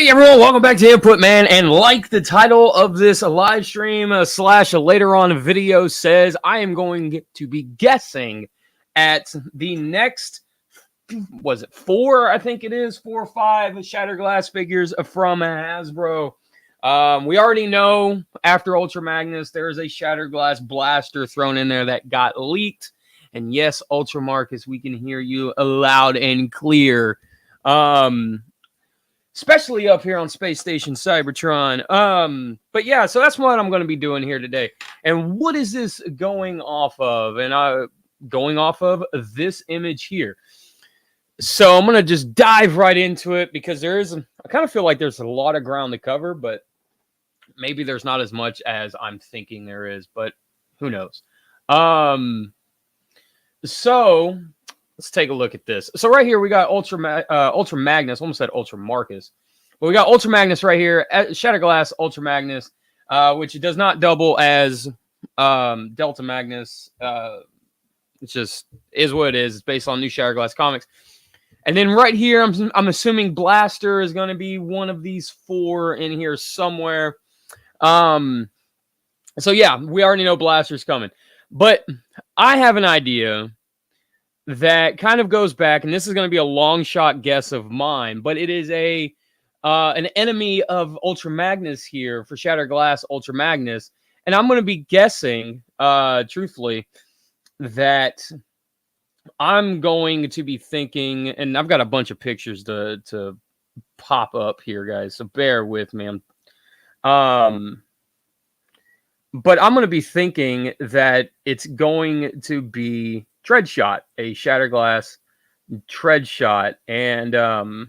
Hey everyone, welcome back to Input Man, and like the title of this live stream slash later on video says, I am going to be guessing at the next, was it 4? I think it is 4 or 5 Shattered Glass figures from Hasbro. We already know after Ultra Magnus, there's a Shattered Glass blaster thrown in there that got leaked. And yes, Ultra Marcus, we can hear you loud and clear. Especially up here on Space Station Cybertron. But yeah, so that's what I'm going to be doing here today. And what is this going off of? And going off of this image here. So I'm going to just dive right into it because I kind of feel like there's a lot of ground to cover, but maybe there's not as much as I'm thinking there is, but who knows? So let's take a look at this. So right here we got Ultra Magnus. Almost said Ultra Marcus, but we got Ultra Magnus right here. Shattered Glass Ultra Magnus, which does not double as Delta Magnus. It just is what it is. It's based on new Shattered Glass comics. And then right here, I'm assuming Blaster is going to be one of these 4 in here somewhere. So yeah, we already know Blaster's coming, but I have an idea that kind of goes back, and this is going to be a long shot guess of mine, but it is an enemy of Ultra Magnus here for Shattered Glass Ultra Magnus, and I'm going to be guessing, truthfully, that I'm going to be thinking, and I've got a bunch of pictures to pop up here, guys, so bear with me. But I'm going to be thinking that it's going to be Dreadshot, a Shattered Glass Dreadshot, and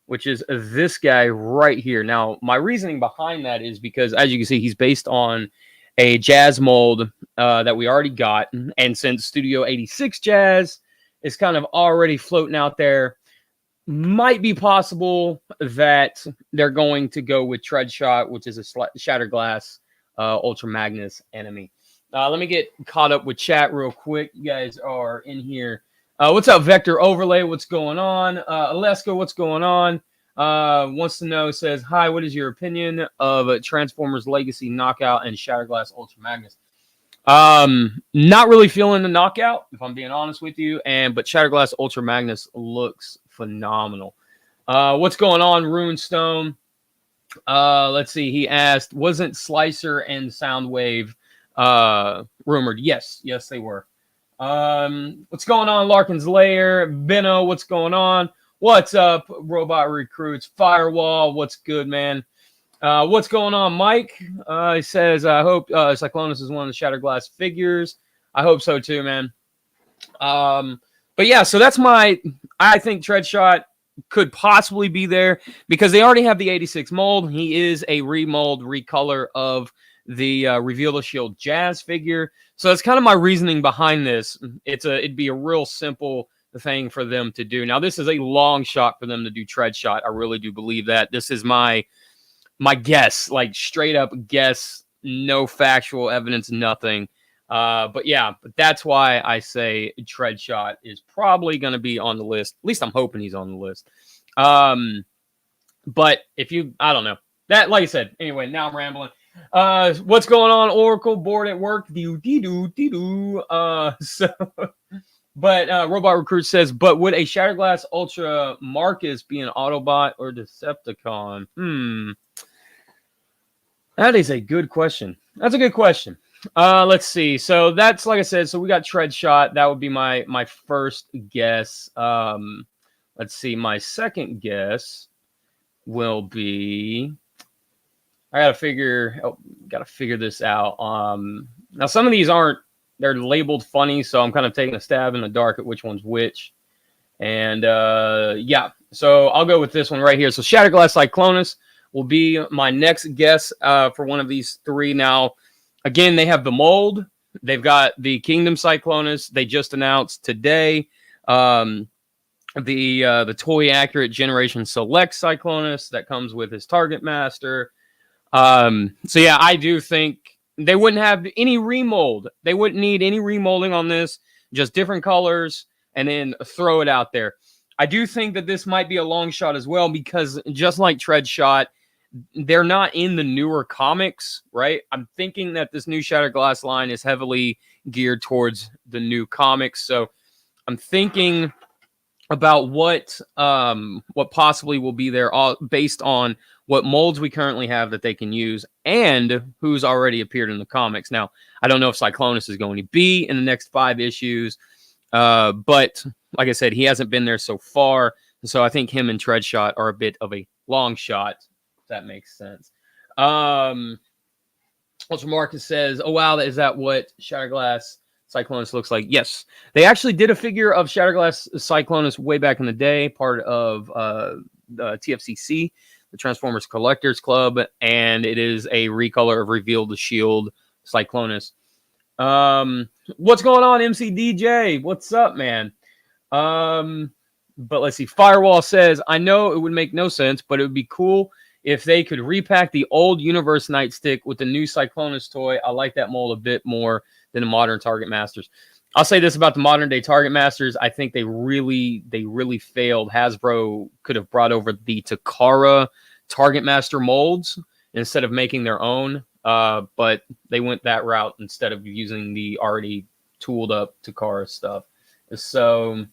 which is this guy right here. Now, my reasoning behind that is because, as you can see, he's based on a Jazz mold that we already got, and since Studio 86 Jazz is kind of already floating out there, might be possible that they're going to go with Dreadshot, which is a Shattered Glass Ultra Magnus enemy. Let me get caught up with chat real quick. You guys are in here. What's up, Vector Overlay? What's going on? Aleska, what's going on? Wants to know, says, hi, what is your opinion of Transformers Legacy Knockout and Shattered Glass Ultra Magnus? Not really feeling the Knockout, if I'm being honest with you, but Shattered Glass Ultra Magnus looks phenomenal. What's going on, Runestone? Let's see. He asked, wasn't Slicer and Soundwave rumored? Yes, they were. What's going on, Larkin's Lair? Benno, what's going on? What's up, Robot Recruits? Firewall, what's good, man? What's going on, Mike? He says, I hope Cyclonus is one of the Shattered Glass figures. I hope so too, man. But yeah, so that's I think Dreadshot could possibly be there because they already have the 86 mold. He is a remold, recolor of the Reveal the Shield Jazz figure. So that's kind of my reasoning behind this. It'd be a real simple thing for them to do. Now, this is a long shot for them to do Dreadshot. I really do believe that. This is my guess, like straight up guess, no factual evidence, nothing. But yeah, that's why I say Dreadshot is probably going to be on the list. At least I'm hoping he's on the list. But I don't know. That, like I said, anyway, now I'm rambling. What's going on, Oracle? Bored at work? But Robot Recruit says, but would a Shattered Glass Ultra Marcus be an Autobot or Decepticon? That is a good question. That's a good question. Let's see. So that's, like I said, so we got Dreadshot. That would be my first guess. Let's see. My second guess will be, I gotta figure this out. Now some of these they're labeled funny, so I'm kind of taking a stab in the dark at which one's which. And yeah, so I'll go with this one right here. So Shattered Glass Cyclonus will be my next guess for one of these 3. Now, again, they have the mold. They've got the Kingdom Cyclonus. They just announced today the Toy Accurate Generation Select Cyclonus that comes with his Target Master. So yeah, I do think they wouldn't have any remold. They wouldn't need any remolding on this, just different colors, and then throw it out there. I do think that this might be a long shot as well, because just like Treadshot, they're not in the newer comics, right? I'm thinking that this new Shattered Glass line is heavily geared towards the new comics. So I'm thinking about what possibly will be there, all based on what molds we currently have that they can use and who's already appeared in the comics. Now, I don't know if Cyclonus is going to be in the next 5 issues, but like I said, he hasn't been there so far. So I think him and Treadshot are a bit of a long shot, if that makes sense. Ultra Marcus says, oh, wow, is that what Shattered Glass Cyclonus looks like? Yes. They actually did a figure of Shattered Glass Cyclonus way back in the day, part of the TFCC, the Transformers Collectors Club, and it is a recolor of Reveal the Shield Cyclonus. What's going on, MCDJ? What's up, man? But let's see. Firewall says, I know it would make no sense, but it would be cool if they could repack the old Universe Nightstick with the new Cyclonus toy. I like that mold a bit more than the modern Target Masters. I'll say this about the modern day Target Masters. I think they really failed. Hasbro could have brought over the Takara Target Master molds instead of making their own. But they went that route instead of using the already tooled up Takara stuff. So,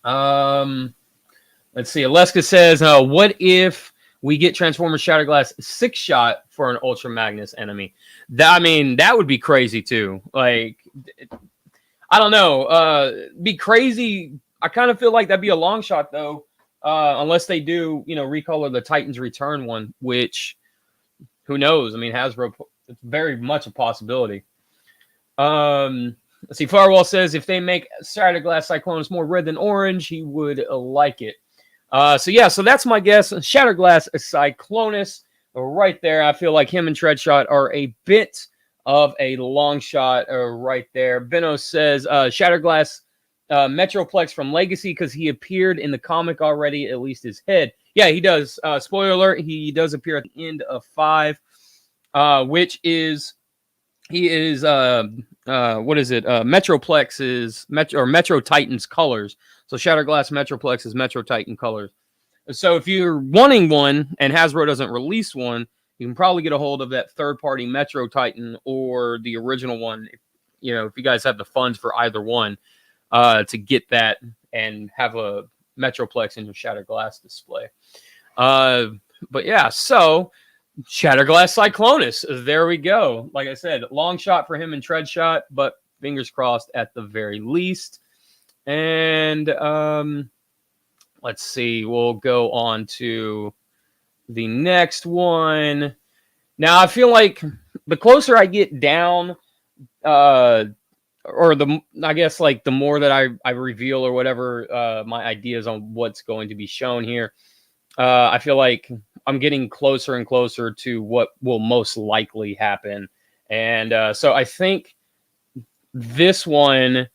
let's see. Aleska says, what if we get Transformers Shattered Glass 6-shot for an Ultra Magnus enemy? That would be crazy too. Like, I don't know. Be crazy. I kind of feel like that'd be a long shot though, unless they do, recolor the Titans Return one, which, who knows? I mean, Hasbro, it's very much a possibility. Let's see. Firewall says if they make Shattered Glass Cyclonus more red than orange, he would like it. So that's my guess. Shattered Glass Cyclonus right there. I feel like him and Treadshot are a bit of a long shot right there. Benno says Shattered Glass Metroplex from Legacy because he appeared in the comic already, at least his head. Yeah, he does. Spoiler alert, he does appear at the end of 5, which is he is what is it? Metroplex is Metro Titans colors. So Shattered Glass Metroplex is Metro Titan colors. So if you're wanting one and Hasbro doesn't release one, you can probably get a hold of that third-party Metro Titan or the original one. If you guys have the funds for either one, to get that and have a Metroplex in your Shattered Glass display. But yeah, so Shattered Glass Cyclonus. There we go. Like I said, long shot for him and Treadshot, but fingers crossed at the very least. And let's see. We'll go on to the next one. Now, I feel like the closer I get down, or I guess like the more that I reveal or whatever my ideas on what's going to be shown here, I feel like I'm getting closer and closer to what will most likely happen. And so I think this one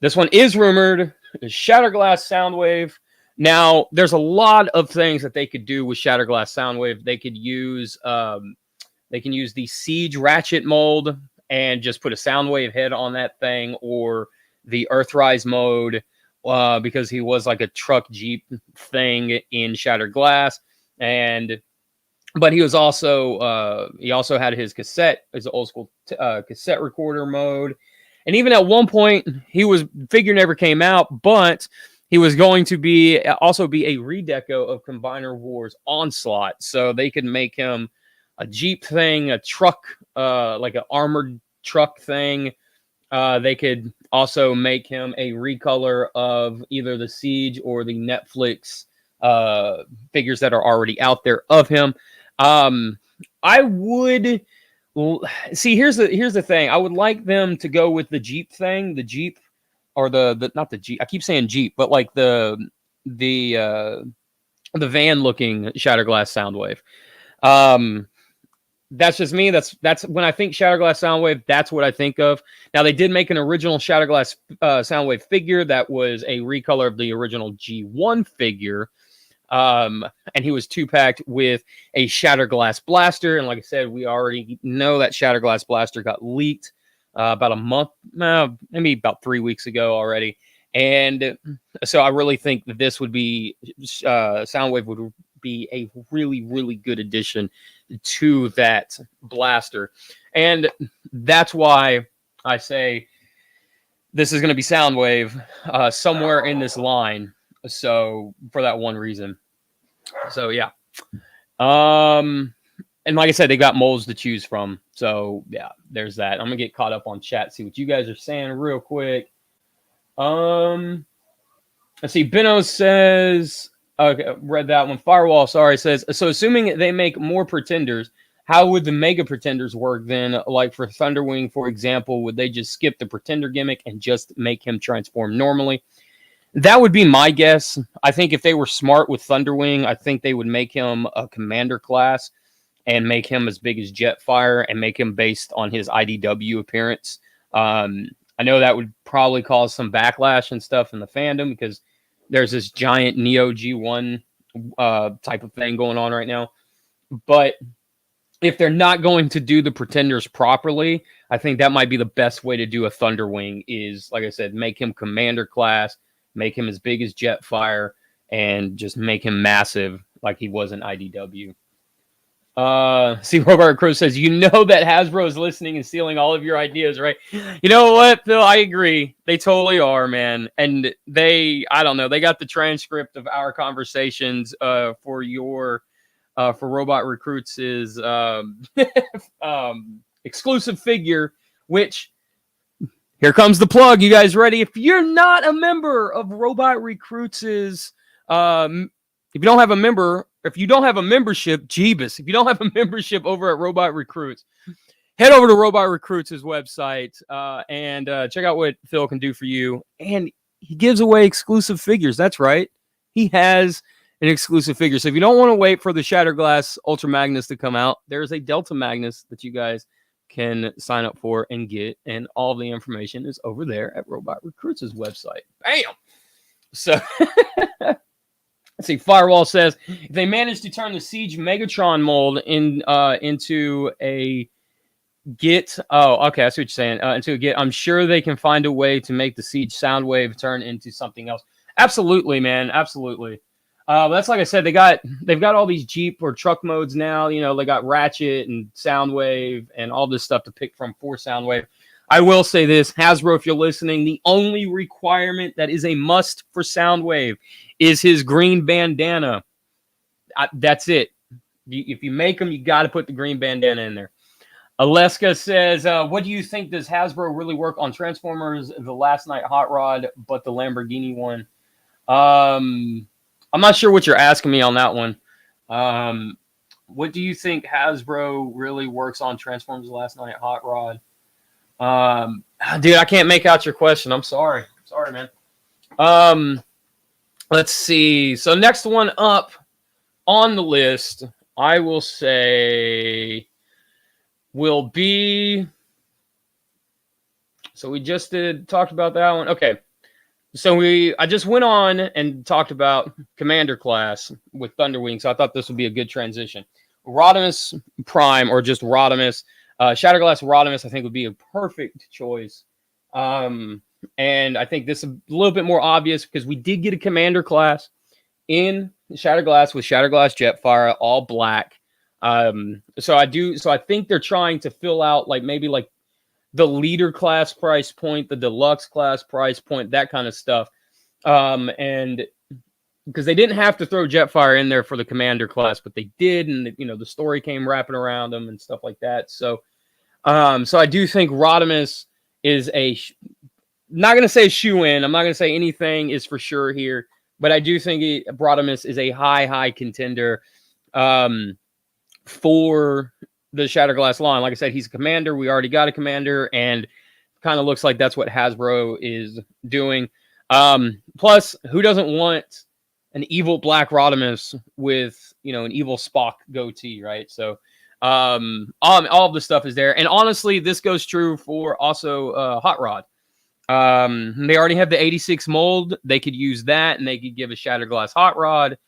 is rumored, Shattered Glass Soundwave. Now, there's a lot of things that they could do with Shattered Glass Soundwave. They could use the Siege Ratchet mold and just put a Soundwave head on that thing, or the Earthrise mode, because he was like a truck Jeep thing in Shattered Glass. But he was also he also had his old school cassette recorder mode. And even at one point, figure never came out, but he was going to also be a redeco of Combiner Wars Onslaught. So they could make him a Jeep thing, a truck, like an armored truck thing. They could also make him a recolor of either the Siege or the Netflix figures that are already out there of him. I would see. Here's the thing. I would like them to go with the Jeep thing, the Jeep, or the not the Jeep. I keep saying Jeep, but like the van looking Shattered Glass Soundwave. That's just me. That's when I think Shattered Glass Soundwave, that's what I think of. Now, they did make an original Shattered Glass Soundwave figure that was a recolor of the original G1 figure. And he was 2-packed with a Shattered Glass Blaster. And like I said, we already know that Shattered Glass Blaster got leaked about a month, maybe about 3 weeks ago already. And so I really think that this would be Soundwave would be a really, really good addition to that blaster. And that's why I say this is going to be Soundwave somewhere in this line. So for that one reason. So yeah. And like I said, they got molds to choose from. So yeah, there's that. I'm gonna get caught up on chat, see what you guys are saying real quick. Let's see. Benno says, okay, read that one. Firewall, sorry, says, so assuming they make more pretenders, how would the mega pretenders work then? Like for Thunderwing, for example, would they just skip the pretender gimmick and just make him transform normally? That would be my guess. I think if they were smart with Thunderwing, I think they would make him a commander class and make him as big as Jetfire and make him based on his IDW appearance. I know that would probably cause some backlash and stuff in the fandom because there's this giant Neo G1 type of thing going on right now. But if they're not going to do the pretenders properly, I think that might be the best way to do a Thunderwing is, like I said, make him commander class, make him as big as Jetfire, and just make him massive like he was in IDW. See, Robert Crow says, you know that Hasbro is listening and stealing all of your ideas, right? You know what, Phil? I agree. They totally are, man. And I don't know, they got the transcript of our conversations for Robot Recruits' exclusive figure, which, here comes the plug. You guys ready? If you're not a member of Robot Recruits', if you don't have a membership, Jeebus, if you don't have a membership over at Robot Recruits, head over to Robot Recruits' website and check out what Phil can do for you. And he gives away exclusive figures. That's right. He has an exclusive figure. So if you don't want to wait for the Shattered Glass Ultra Magnus to come out, there's a Delta Magnus that you guys can sign up for and get. And all the information is over there at Robot Recruits' website. Bam! So... Let's see. Firewall says, if they manage to turn the Siege Megatron mold into a Git. Oh, okay. I see what you're saying. Into a Git. I'm sure they can find a way to make the Siege Soundwave turn into something else. Absolutely, man. Absolutely. That's like I said. They've got all these Jeep or truck modes now. You know, they got Ratchet and Soundwave and all this stuff to pick from for Soundwave. I will say this, Hasbro, if you're listening, the only requirement that is a must for Soundwave is his green bandana. That's it. If you make them, you got to put the green bandana in there. Aleska says, what do you think? Does Hasbro really work on Transformers, the Last Night Hot Rod, but the Lamborghini one? I'm not sure what you're asking me on that one. What do you think Hasbro really works on Transformers, the Last Night Hot Rod? Dude, I can't make out your question. I'm sorry. Sorry, man. Let's see. So next one up on the list, I will say, will be. So we just talked about that one. Okay. So I just went on and talked about Commander class with Thunderwing. So I thought this would be a good transition. Rodimus Prime, or just Rodimus. Shatterglass Rodimus, I think, would be a perfect choice. And I think this is a little bit more obvious because we did get a commander class in Shatterglass with Shatterglass Jetfire, all black. So I think they're trying to fill out maybe the leader class price point, the deluxe class price point, that kind of stuff. And because they didn't have to throw Jetfire in there for the commander class, but they did, and the story came wrapping around them and stuff like that. So I do think Rodimus is not going to say shoe-in. I'm not going to say anything is for sure here, but I do think Rodimus is a high contender for the Shatterglass line. Like I said, he's a commander. We already got a commander, and kind of looks like that's what Hasbro is doing. Plus, who doesn't want an evil black Rodimus with, an evil Spock goatee, right? So all of the stuff is there. And honestly, this goes true for also Hot Rod. They already have the 86 mold. They could use that, and they could give a Shatterglass Hot Rod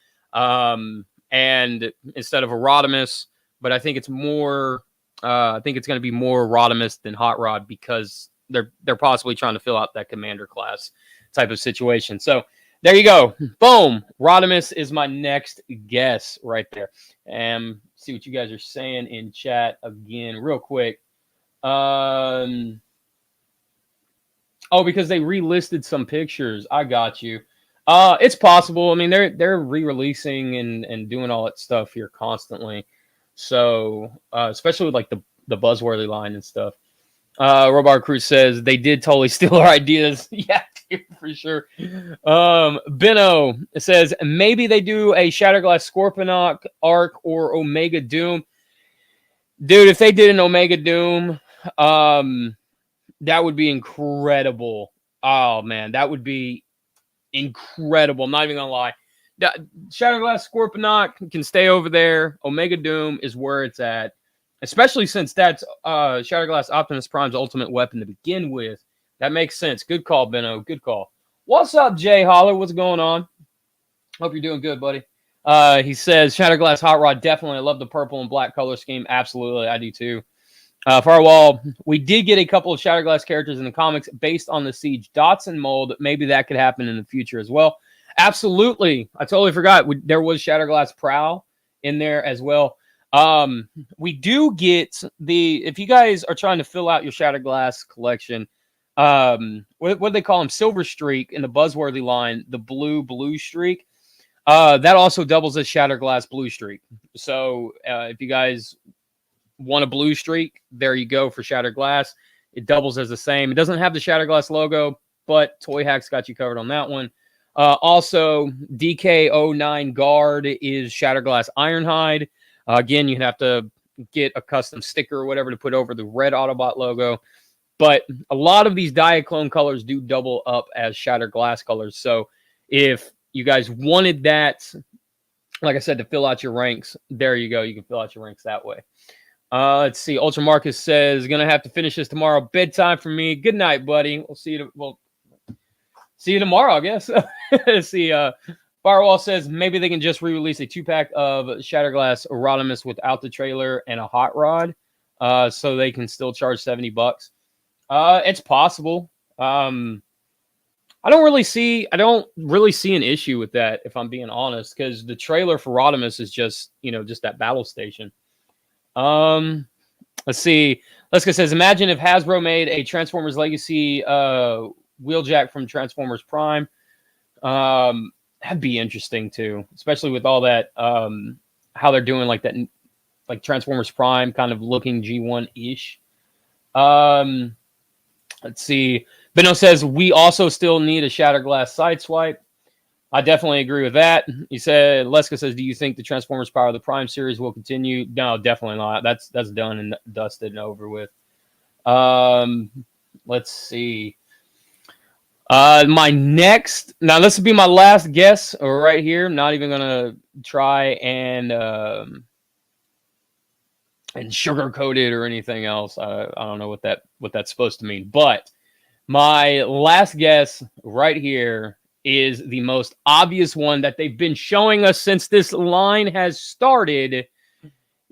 and instead of a Rodimus. But I think it's more. I think it's going to be more Rodimus than Hot Rod because they're possibly trying to fill out that commander class type of situation. So there you go. Boom. Rodimus is my next guess right there. And see what you guys are saying in chat again real quick. Oh, because they relisted some pictures. I got you. It's possible. I mean, they're re-releasing and doing all that stuff here constantly. So especially with like the Buzzworthy line and stuff. Robar Cruz says they did totally steal our ideas. Yeah, dude, for sure. Benno says maybe they do a Shatterglass Scorponok arc or Omega Doom. Dude, if they did an Omega Doom, that would be incredible. Oh man, that would be incredible. I'm not even gonna lie. Shatterglass Scorponok can stay over there. Omega Doom is where it's at. Especially since that's Shatterglass Optimus Prime's ultimate weapon to begin with. That makes sense. Good call, Benno. Good call. What's up, Jay Holler? What's going on? Hope you're doing good, buddy. He says, Shatterglass Hot Rod, definitely. I love the purple and black color scheme. Absolutely, I do too. Firewall, we did get a couple of Shatterglass characters in the comics based on the Siege Dotson mold. Maybe that could happen in the future as well. Absolutely. I totally forgot. There was Shatterglass Prowl in there as well. We do get if you guys are trying to fill out your Shatterglass collection, what do they call them? Silver Streak in the Buzzworthy line, the blue streak. That also doubles as Shatterglass Blue Streak. So if you guys want a blue streak, there you go for Shatterglass. It doubles as the same. It doesn't have the Shatterglass logo, but Toy Hack's got you covered on that one. Also, DK09 Guard is Shatterglass Ironhide. Again, you'd have to get a custom sticker or whatever to put over the red Autobot logo. But a lot of these Diaclone colors do double up as Shattered Glass colors. So if you guys wanted that, like I said, to fill out your ranks, there you go. You can fill out your ranks that way. Let's see. Ultra Marcus says, going to have to finish this tomorrow. Bedtime for me. Good night, buddy. We'll see you tomorrow, I guess. Let's see. Firewall says maybe they can just re-release a 2-pack of Shatterglass Rodimus without the trailer and a hot rod, so they can still charge $70. It's possible. I don't really see an issue with that, if I'm being honest, because the trailer for Rodimus is just that battle station. Let's see. Leska says, imagine if Hasbro made a Transformers Legacy Wheeljack from Transformers Prime. That'd be interesting too, especially with all that how they're doing like that, like Transformers Prime kind of looking G1-ish. Let's see. Benno says we also still need a Shatterglass Sideswipe. I definitely agree with that. He said, Leska says, do you think the Transformers Power of the Prime series will continue? No, definitely not. That's done and dusted and over with. Let's see. My next, now this will be my last guess right here. I'm not even gonna try and sugarcoat it or anything else. I don't know what that's supposed to mean, but my last guess right here is the most obvious one that they've been showing us since this line has started.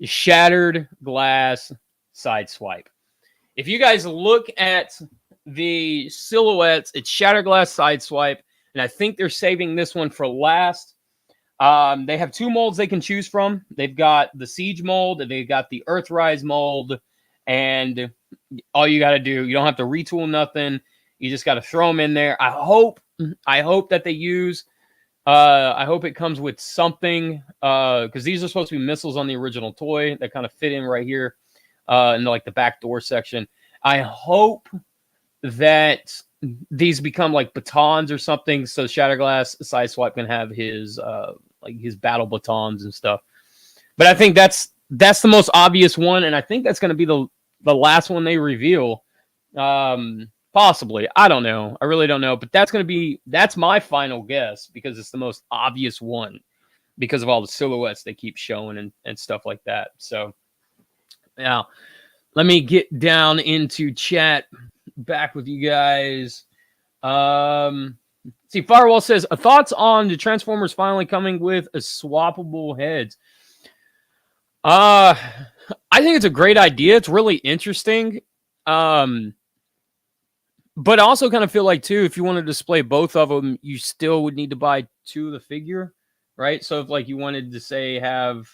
Shattered Glass Sideswipe. If you guys look at the silhouettes, it's Shatterglass Sideswipe, and I think they're saving this one for last. They have 2 molds they can choose from. They've got the Siege mold, and they've got the Earthrise mold, and all you got to do, you don't have to retool nothing. You just got to throw them in there. I hope that they use. I hope it comes with something, because these are supposed to be missiles on the original toy that kind of fit in right here in like the back door section. I hope that these become like batons or something, so Shatterglass Sideswipe can have his battle batons and stuff. But I think that's the most obvious one, and I think that's going to be the last one they reveal. Possibly, I don't know. I really don't know, but that's my final guess because it's the most obvious one because of all the silhouettes they keep showing and stuff like that. So now let me get down into chat. Back with you guys. See, Firewall says, thoughts on the Transformers finally coming with a swappable heads. I think it's a great idea. It's really interesting. But I also kind of feel like too, if you want to display both of them, you still would need to buy 2 of the figure, right? So if like you wanted to say have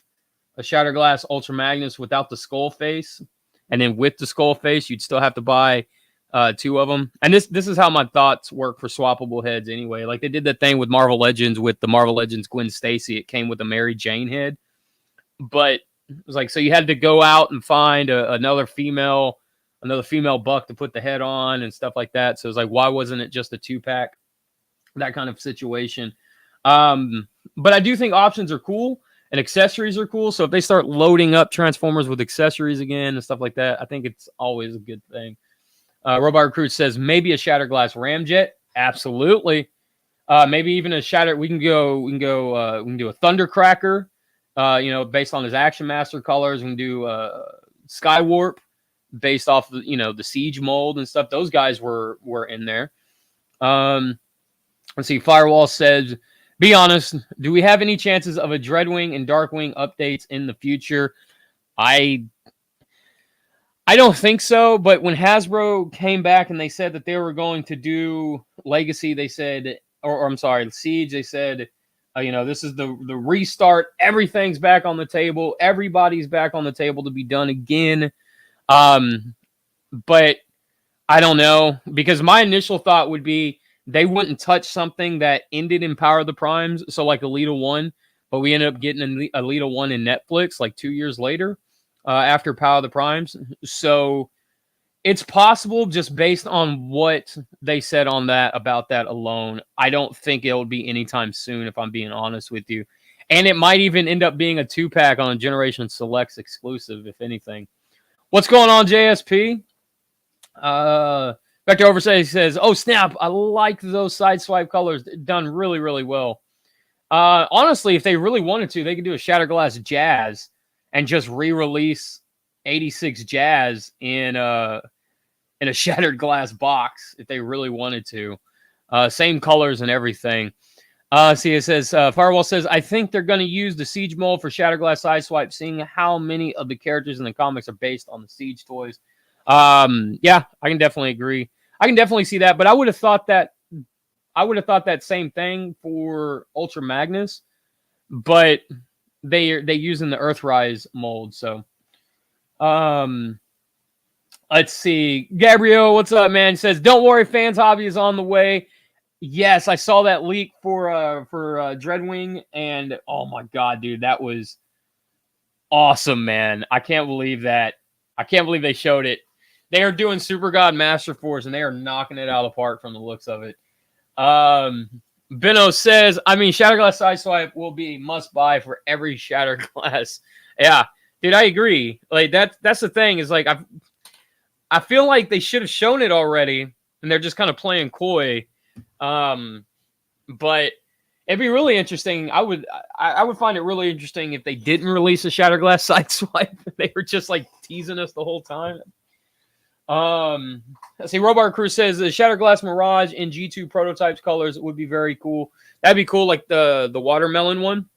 a Shattered Glass Ultra Magnus without the skull face, and then with the skull face, you'd still have to buy 2 of them. And this is how my thoughts work for swappable heads anyway. Like they did that thing with Marvel Legends with the Marvel Legends Gwen Stacy. It came with a Mary Jane head, but it was like so you had to go out and find another female buck to put the head on and stuff like that. So it's like, why wasn't it just a 2-pack? That kind of situation. But I do think options are cool and accessories are cool. So if they start loading up Transformers with accessories again and stuff like that, I think it's always a good thing. Robot Recruit says maybe a Shattered Glass Ramjet. Absolutely. Maybe even a Shatter. We can do a Thundercracker. Based on his Action Master colors. We can do Skywarp based off the the Siege mold and stuff. Those guys were in there. Let's see. Firewall says, "Be honest. Do we have any chances of a Dreadwing and Darkwing updates in the future?" I don't think so. But when Hasbro came back and they said that they were going to do Legacy, they said, or I'm sorry, Siege, they said, this is the restart. Everything's back on the table. Everybody's back on the table to be done again. But I don't know, because my initial thought would be they wouldn't touch something that ended in Power of the Primes, so like Alita 1, but we ended up getting Alita 1 in Netflix like 2 years later after Power of the Primes. So it's possible just based on what they said on that about that alone. I don't think it'll be anytime soon, if I'm being honest with you. And it might even end up being a 2-pack on a Generation Selects exclusive, if anything. What's going on, JSP? Vector Oversight says, "Oh snap! I like those side swipe colors. Done really, really well. Honestly, if they really wanted to, they could do a Shattered Glass Jazz and just re-release 86 Jazz in a Shattered Glass box if they really wanted to. Same colors and everything." See, it says, Firewall says, "I think they're going to use the Siege mold for Shattered Glass side swipe, seeing how many of the characters in the comics are based on the Siege toys." Yeah, I can definitely agree. I can definitely see that, but I would have thought that same thing for Ultra Magnus, but they using the Earthrise mold. So, let's see. Gabriel, what's up, man? He says, "Don't worry, fans hobby is on the way." Yes, I saw that leak for Dreadwing, and oh my god, dude, that was awesome, man. I can't believe that. I can't believe they showed it. They are doing Super God Master Force, and they are knocking it out of the park from the looks of it. Beno says, "I mean, Shattered Glass Sideswipe will be a must-buy for every Shattered Glass." Yeah, dude, I agree. Like that's the thing is like I feel like they should have shown it already, and they're just kind of playing coy. But it'd be really interesting. I would find it really interesting if they didn't release a Shattered Glass Sideswipe. They were just like teasing us the whole time. Let's see. Robot Crew says the Shattered Glass Mirage in G2 prototypes colors would be very cool. That'd be cool, like the watermelon one,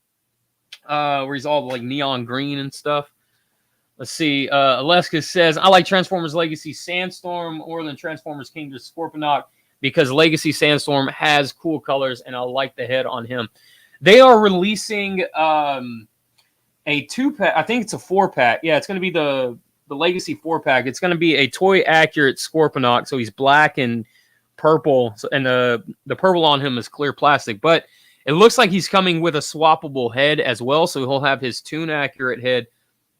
where he's all like neon green and stuff. Let's see. Aleska says, "I like Transformers Legacy Sandstorm more than Transformers Kingdom Scorponok because Legacy Sandstorm has cool colors and I like the head on him." They are releasing a 2-pack. I think it's a 4-pack. Yeah, it's going to be the Legacy 4-pack. It's going to be a toy accurate Scorponok, so he's black and purple, and the purple on him is clear plastic. But it looks like he's coming with a swappable head as well, so he'll have his Toon accurate head,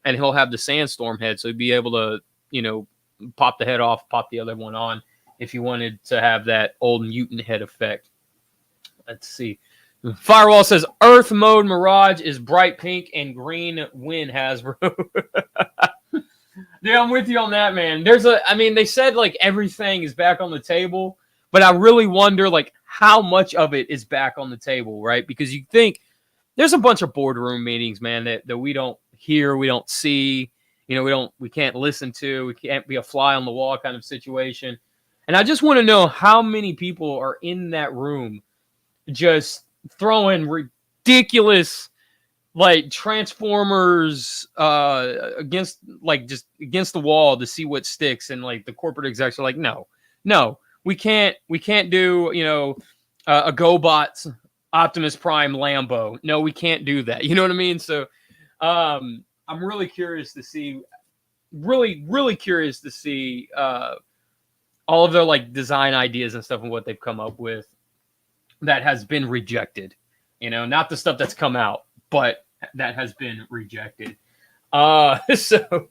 and he'll have the Sandstorm head, so he'd be able to, pop the head off, pop the other one on, if you wanted to have that old mutant head effect. Let's see. Firewall says, "Earth mode Mirage is bright pink and green. Win, Hasbro." Yeah, I'm with you on that, man. They said like everything is back on the table, but I really wonder like how much of it is back on the table, right? Because you think there's a bunch of boardroom meetings, man, that we don't hear, we don't see, we can't listen to, we can't be a fly on the wall kind of situation. And I just want to know how many people are in that room just throwing ridiculous like Transformers against the wall to see what sticks, and like the corporate execs are like, no, we can't do, a GoBots Optimus Prime Lambo. No, we can't do that. You know what I mean? So I'm really curious to see, really curious to see all of their like design ideas and stuff and what they've come up with that has been rejected. Not the stuff that's come out, but that has been rejected. So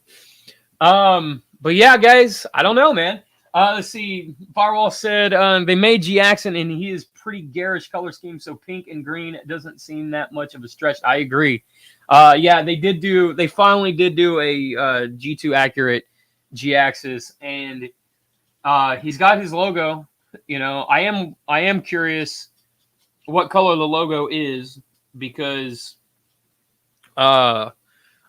but yeah, guys, I don't know, man. Let's see. Firewall said they made G-Axon and he is pretty garish color scheme, so pink and green doesn't seem that much of a stretch. I agree. Yeah, they finally did do a G2 accurate G-Axis, and he's got his logo. I am curious what color the logo is, because I'd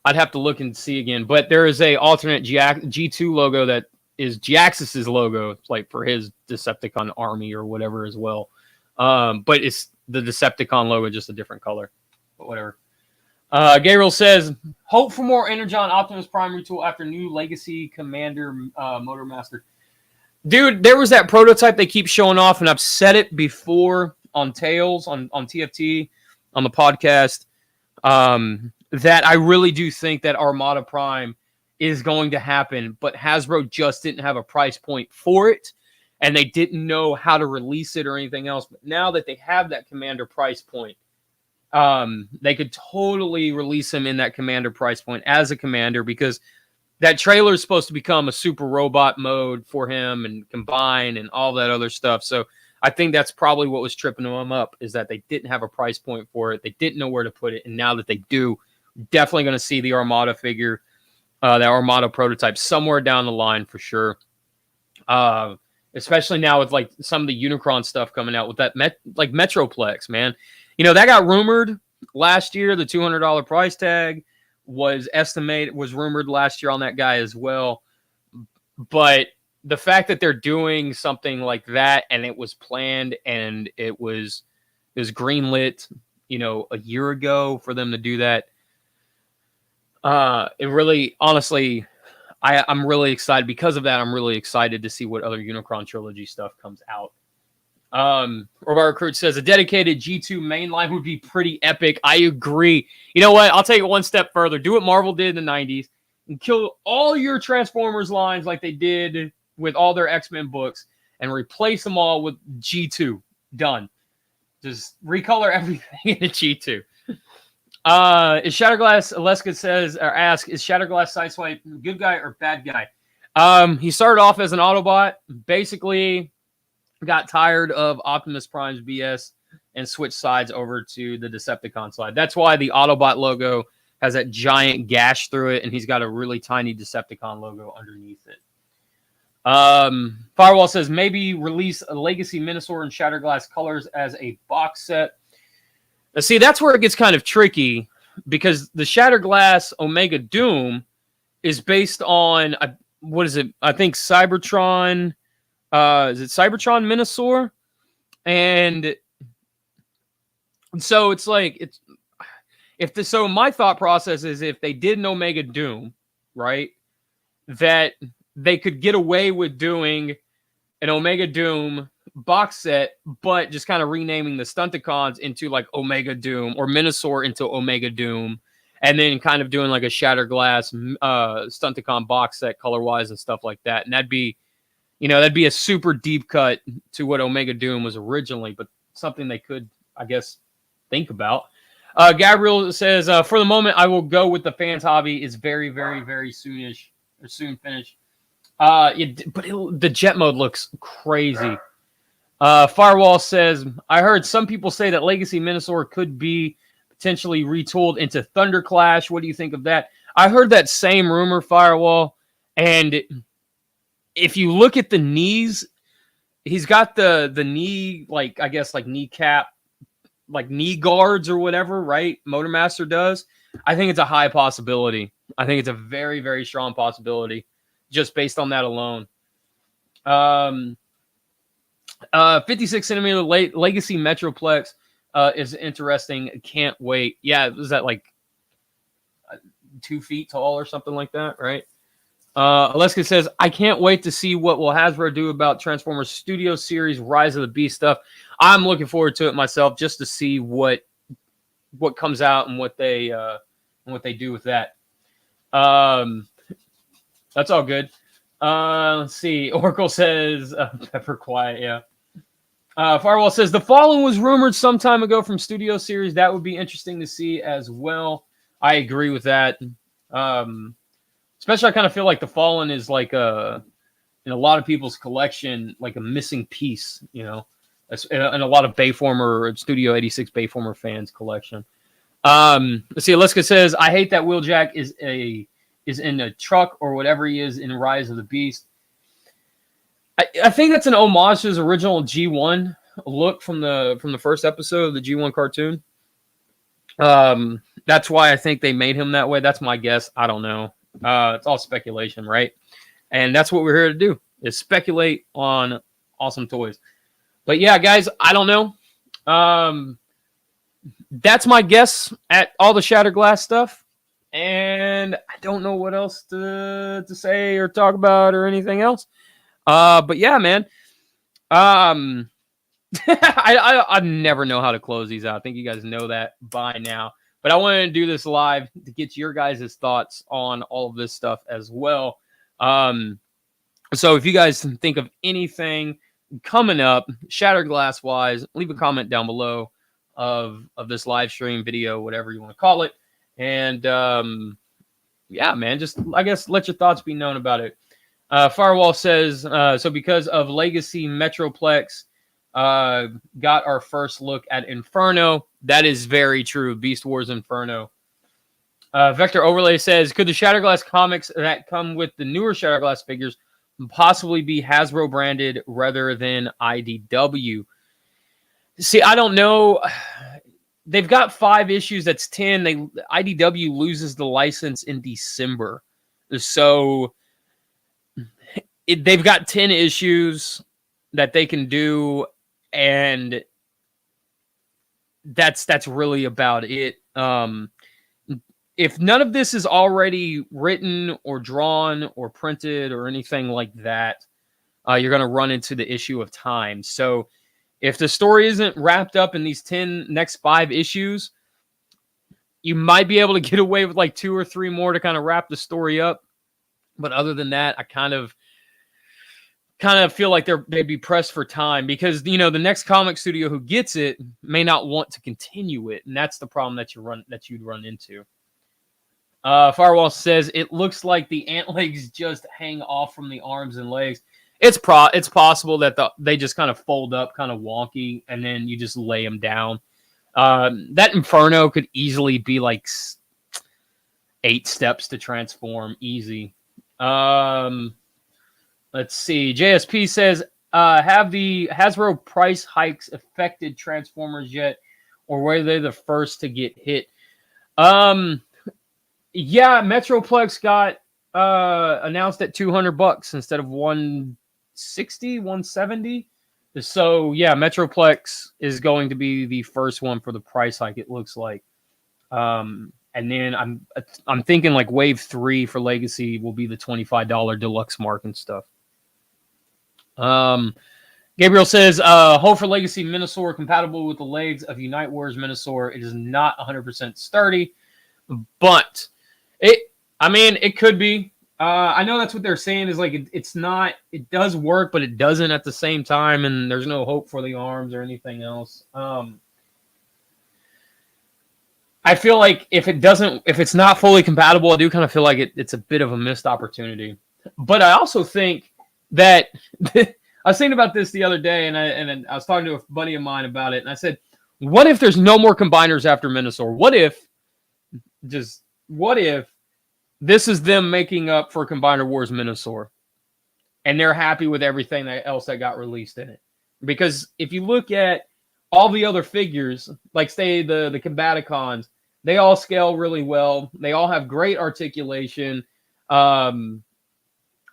have to look and see again. But there is a alternate G2 logo that is G-Axis's logo, like for his Decepticon army or whatever as well. But it's the Decepticon logo, just a different color. But whatever. Gabriel says, hope for more Energon Optimus Prime retool after new Legacy Commander Motormaster. Dude, there was that prototype they keep showing off, and I've said it before on Tales, on TFT, on the podcast, that I really do think that Armada Prime is going to happen, but Hasbro just didn't have a price point for it, and they didn't know how to release it or anything else. But now that they have that Commander price point, they could totally release him in that Commander price point as a Commander, because that trailer is supposed to become a super robot mode for him and combine and all that other stuff. So I think that's probably what was tripping them up, is that they didn't have a price point for it. They didn't know where to put it. And now that they do, definitely going to see the Armada figure, that Armada prototype somewhere down the line for sure. Especially now with like some of the Unicron stuff coming out with that Metroplex, man. That got rumored last year. The $200 price tag was rumored last year on that guy as well. But the fact that they're doing something like that, and it was planned, and it was greenlit, a year ago for them to do that. It really, honestly, I'm really excited because of that. I'm really excited to see what other Unicron trilogy stuff comes out. Robert Recruit says a dedicated G2 mainline would be pretty epic. I agree. You know what? I'll take it one step further. Do what Marvel did in the 90s and kill all your Transformers lines like they did with all their X-Men books and replace them all with G2. Done. Just recolor everything in a G2. Is Shatterglass, Aleska says, or asks, is Shatterglass Sideswipe good guy or bad guy? He started off as an Autobot, basically got tired of Optimus Prime's BS and switched sides over to the Decepticon side. That's why the Autobot logo has that giant gash through it, and he's got a really tiny Decepticon logo underneath it. Firewall says maybe release a Legacy Minosaur and Shatterglass colors as a box set. Now, see, that's where it gets kind of tricky, because the Shatterglass Omega Doom is based on, what is it? I think Cybertron. Is it Cybertron Minosaur? And so it's like, so my thought process is, if they did an Omega Doom, right, that they could get away with doing an Omega Doom box set, but just kind of renaming the Stunticons into like Omega Doom, or Minosaur into Omega Doom, and then kind of doing like a Shatterglass Stunticon box set color-wise and stuff like that. And that'd be a super deep cut to what Omega Doom was originally, but something they could, I guess, think about. Gabriel says, for the moment, I will go with the fans hobby. Is very, very, very soon finished. But the jet mode looks crazy. Firewall says, I heard some people say that Legacy Minosaur could be potentially retooled into Thunder Clash. What do you think of that? I heard that same rumor, Firewall, and if you look at the knees, he's got the knee, like, I guess, like kneecap, like knee guards or whatever, right? Motormaster does. I think it's a high possibility. I think it's a very, very strong possibility just based on that alone. 56 centimeter Legacy Metroplex is interesting. Can't wait. Yeah, is that like 2 feet tall or something like that, right? Aleska says, I can't wait to see what will Hasbro do about Transformers Studio Series Rise of the Beast stuff. I'm looking forward to it myself, just to see what comes out and what they do with that. That's all good. Let's see. Oracle says, Pepper quiet, yeah. Firewall says, the Fallen was rumored some time ago from Studio Series. That would be interesting to see as well. I agree with that. Especially I kind of feel like the Fallen is like in a lot of people's collection, like a missing piece, you know, in a lot of Bayformer, Studio 86 Bayformer fans collection. Let's see. Aleska says, I hate that Wheeljack is in a truck or whatever he is in Rise of the Beast. I think that's an homage to his original G1 look from the first episode of the G1 cartoon. That's why I think they made him that way. That's my guess. I don't know. It's all speculation, right? And that's what we're here to do, is speculate on awesome toys. But yeah, guys, I don't know. That's my guess at all the Shattered Glass stuff. And I don't know what else to say or talk about or anything else. But yeah, man. I never know how to close these out. I think you guys know that by now. But I wanted to do this live to get your guys' thoughts on all of this stuff as well. So if you guys think of anything coming up, Shattered Glass wise, leave a comment down below of this live stream video, whatever you want to call it. And yeah, man, just I guess let your thoughts be known about it. Firewall says, so because of Legacy, Metroplex got our first look at Inferno. That is very true. Beast Wars Inferno. Vector Overlay says, could the Shattered Glass comics that come with the newer Shattered Glass figures possibly be Hasbro branded rather than IDW? See, I don't know. They've got 5 issues. That's 10. IDW loses the license in December. So they've got 10 issues that they can do, and that's really about it. If none of this is already written or drawn or printed or anything like that, you're going to run into the issue of time. So if the story isn't wrapped up in these next 5 issues, you might be able to get away with like 2 or 3 more to kind of wrap the story up. But other than that, I kind of feel like they'd be pressed for time, because, you know, the next comic studio who gets it may not want to continue it, and that's the problem that you'd run into. Firewall says, it looks like the ant legs just hang off from the arms and legs. It's possible that they just kind of fold up kind of wonky, and then you just lay them down. That Inferno could easily be like 8 steps to transform, easy. Let's see. JSP says, have the Hasbro price hikes affected Transformers yet, or were they the first to get hit? Yeah, Metroplex got announced at $200 instead of $160, $170. So yeah, Metroplex is going to be the first one for the price hike, it looks like. And then I'm thinking like Wave 3 for Legacy will be the $25 deluxe mark and stuff. Gabriel says, Hull for Legacy Minosaur compatible with the legs of Unite Wars Minosaur. It is not 100% sturdy, but it could be. I know that's what they're saying, is like it's not. It does work, but it doesn't at the same time, and there's no hope for the arms or anything else. I feel like if it's not fully compatible, I do kind of feel like it's a bit of a missed opportunity. But I also think that I was thinking about this the other day, and I was talking to a buddy of mine about it, and I said, what if there's no more combiners after Minosaur? What if this is them making up for Combiner Wars Minosaur, and they're happy with everything else that got released in it? Because if you look at all the other figures, like say the Combaticons, they all scale really well. They all have great articulation. I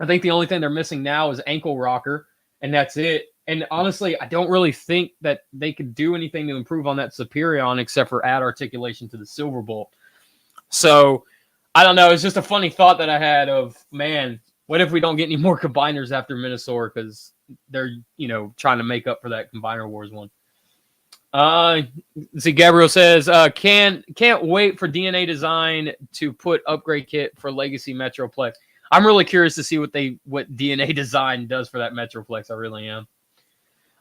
think the only thing they're missing now is Ankle Rocker, and that's it. And honestly, I don't really think that they could do anything to improve on that Superion except for add articulation to the Silverbolt. So I don't know. It's just a funny thought that I had of, man, What if we don't get any more combiners after Minosaur because they're, you know, trying to make up for that Combiner Wars one? See, Gabriel says, can't wait for DNA Design to put upgrade kit for Legacy Metroplex. I'm really curious to see what DNA Design does for that Metroplex. I really am.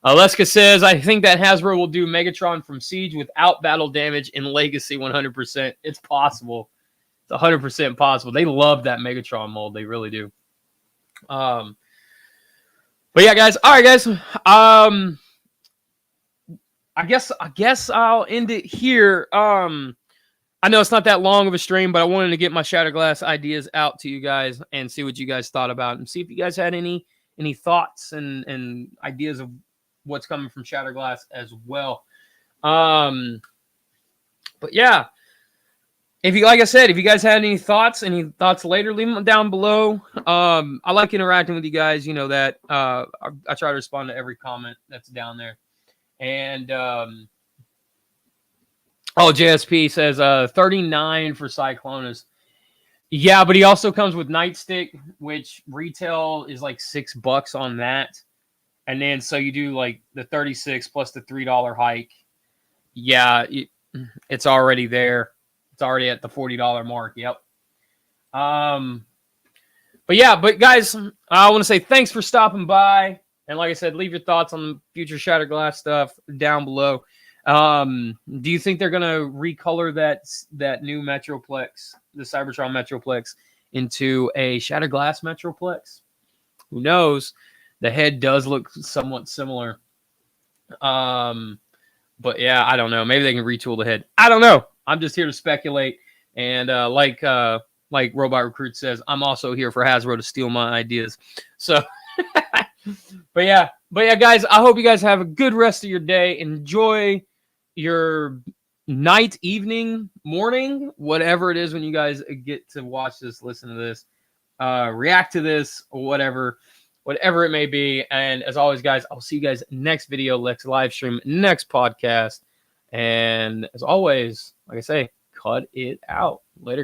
Leska says, I think that Hasbro will do Megatron from Siege without battle damage in Legacy 100%. It's possible. It's 100% possible. They love that Megatron mold. They really do. But yeah, guys. All right, guys. I guess I'll end it here. I know it's not that long of a stream, but I wanted to get my Shattered Glass ideas out to you guys and see what you guys thought about it, and see if you guys had any thoughts and ideas of what's coming from Shattered Glass as well. But yeah, like I said, if you guys had any thoughts later, leave them down below. I like interacting with you guys. You know that. I try to respond to every comment that's down there. And JSP says 39 for Cyclonus. Yeah, but he also comes with Nightstick, which retail is like $6 on that. And then so you do like the 36 plus the $3 hike. Yeah, it's already there. It's already at the $40 mark. Yep. But guys, I want to say thanks for stopping by. And like I said, leave your thoughts on future Shattered Glass stuff down below. Do you think they're gonna recolor that new Metroplex, the Cybertron Metroplex, into a Shattered Glass Metroplex? Who knows? The head does look somewhat similar. But yeah, I don't know. Maybe they can retool the head. I don't know. I'm just here to speculate. And like Robot Recruit says, I'm also here for Hasbro to steal my ideas. So, but yeah, guys, I hope you guys have a good rest of your day. Enjoy your night, evening, morning, whatever it is when you guys get to watch this, listen to this, react to this, or whatever it may be. And as always, guys, I'll see you guys next video, next live stream, next podcast. And as always, like I say, cut it out. Later.